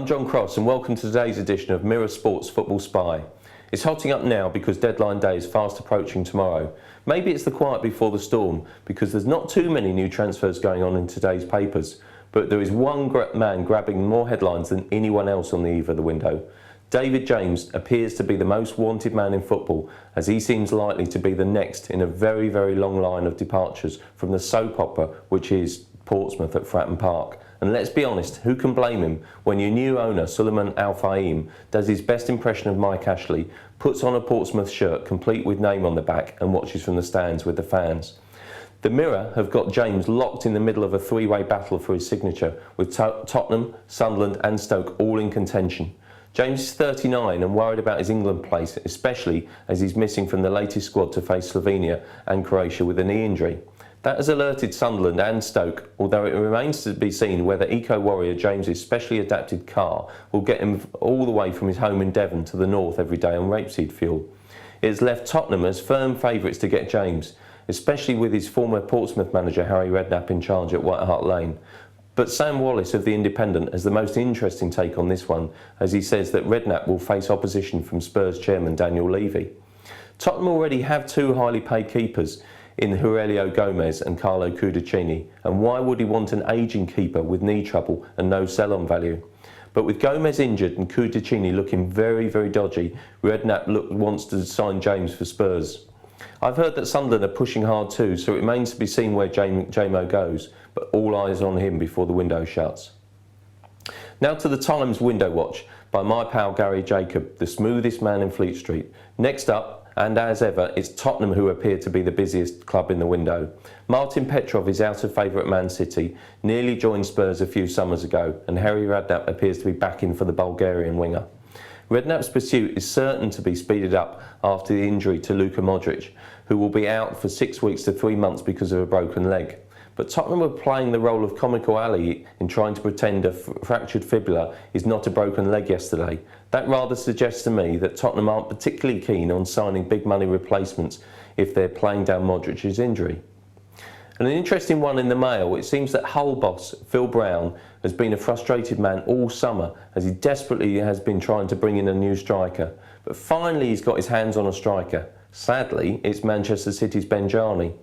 I'm John Cross and welcome to today's edition of Mirror Sports Football Spy. It's hotting up now because deadline day is fast approaching tomorrow. Maybe it's the quiet before the storm because there's not too many new transfers going on in today's papers, but there is one man grabbing more headlines than anyone else on the eve of the window. David James appears to be the most wanted man in football, as he seems likely to be the next in a very, very long line of departures from the soap opera which is Portsmouth at Fratton Park. And let's be honest, who can blame him when your new owner, Suleiman Al Fahim, does his best impression of Mike Ashley, puts on a Portsmouth shirt complete with name on the back and watches from the stands with the fans. The Mirror have got James locked in the middle of a three-way battle for his signature, with Tottenham, Sunderland and Stoke all in contention. James is 39 and worried about his England place, especially as he's missing from the latest squad to face Slovenia and Croatia with a knee injury. That has alerted Sunderland and Stoke, although it remains to be seen whether eco-warrior James's specially adapted car will get him all the way from his home in Devon to the north every day on rapeseed fuel. It has left Tottenham as firm favourites to get James, especially with his former Portsmouth manager Harry Redknapp in charge at White Hart Lane. But Sam Wallace of The Independent has the most interesting take on this one, as he says that Redknapp will face opposition from Spurs chairman Daniel Levy. Tottenham already have two highly paid keepers in Aurelio Gomez and Carlo Cudicini, and why would he want an ageing keeper with knee trouble and no sell-on value? But with Gomez injured and Cudicini looking very, very dodgy, Redknapp wants to sign James for Spurs. I've heard that Sunderland are pushing hard too, so it remains to be seen where Jamo goes, but all eyes on him before the window shuts. Now to the Times Window Watch by my pal Gary Jacob, the smoothest man in Fleet Street. Next up, and as ever, it's Tottenham who appear to be the busiest club in the window. Martin Petrov is out of favour at Man City, nearly joined Spurs a few summers ago, and Harry Redknapp appears to be back in for the Bulgarian winger. Redknapp's pursuit is certain to be speeded up after the injury to Luka Modric, who will be out for 6 weeks to 3 months because of a broken leg. But Tottenham are playing the role of comical alley in trying to pretend a fractured fibula is not a broken leg yesterday. That rather suggests to me that Tottenham aren't particularly keen on signing big money replacements if they're playing down Modric's injury. And an interesting one in the Mail, it seems that Hull boss Phil Brown has been a frustrated man all summer as he desperately has been trying to bring in a new striker. But finally he's got his hands on a striker. Sadly, it's Manchester City's Benjani.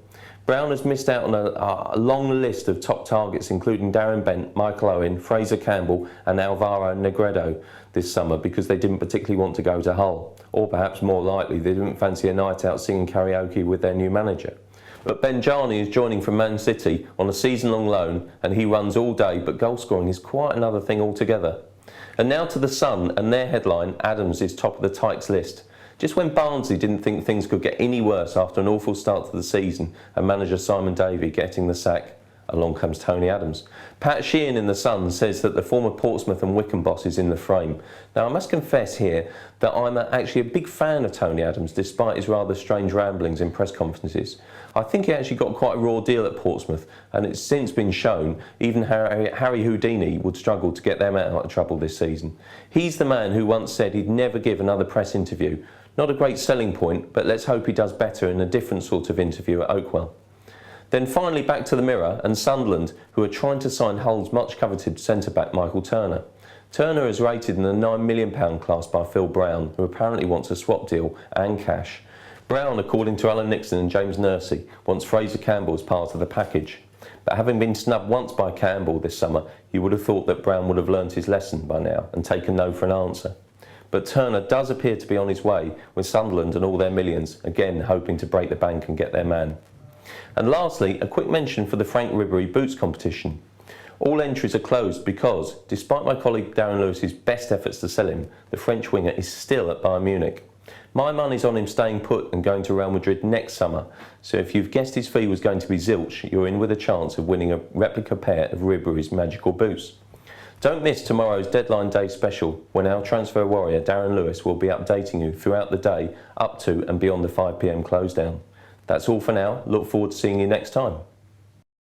Brown has missed out on a long list of top targets including Darren Bent, Michael Owen, Fraser Campbell and Alvaro Negredo this summer because they didn't particularly want to go to Hull. Or perhaps more likely they didn't fancy a night out singing karaoke with their new manager. But Benjani is joining from Man City on a season-long loan and he runs all day, but goal scoring is quite another thing altogether. And now to the Sun and their headline, Adams is top of the Tykes list. Just when Barnsley didn't think things could get any worse after an awful start to the season and manager Simon Davey getting the sack, along comes Tony Adams. Pat Sheehan in The Sun says that the former Portsmouth and Wycombe boss is in the frame. Now I must confess here that I'm actually a big fan of Tony Adams despite his rather strange ramblings in press conferences. I think he actually got quite a raw deal at Portsmouth and it's since been shown even Harry Houdini would struggle to get them out of trouble this season. He's the man who once said he'd never give another press interview. Not a great selling point, but let's hope he does better in a different sort of interview at Oakwell. Then finally back to the Mirror and Sunderland, who are trying to sign Hull's much coveted centre-back Michael Turner. Turner is rated in the £9 million class by Phil Brown, who apparently wants a swap deal and cash. Brown, according to Alan Nixon and James Nursey, wants Fraser Campbell as part of the package. But having been snubbed once by Campbell this summer, you would have thought that Brown would have learnt his lesson by now and taken no for an answer. But Turner does appear to be on his way, with Sunderland and all their millions, again hoping to break the bank and get their man. And lastly, a quick mention for the Frank Ribery boots competition. All entries are closed because, despite my colleague Darren Lewis's best efforts to sell him, the French winger is still at Bayern Munich. My money's on him staying put and going to Real Madrid next summer, so if you've guessed his fee was going to be zilch, you're in with a chance of winning a replica pair of Ribery's magical boots. Don't miss tomorrow's deadline day special when our transfer warrior Darren Lewis will be updating you throughout the day up to and beyond the 5 PM close down. That's all for now. Look forward to seeing you next time.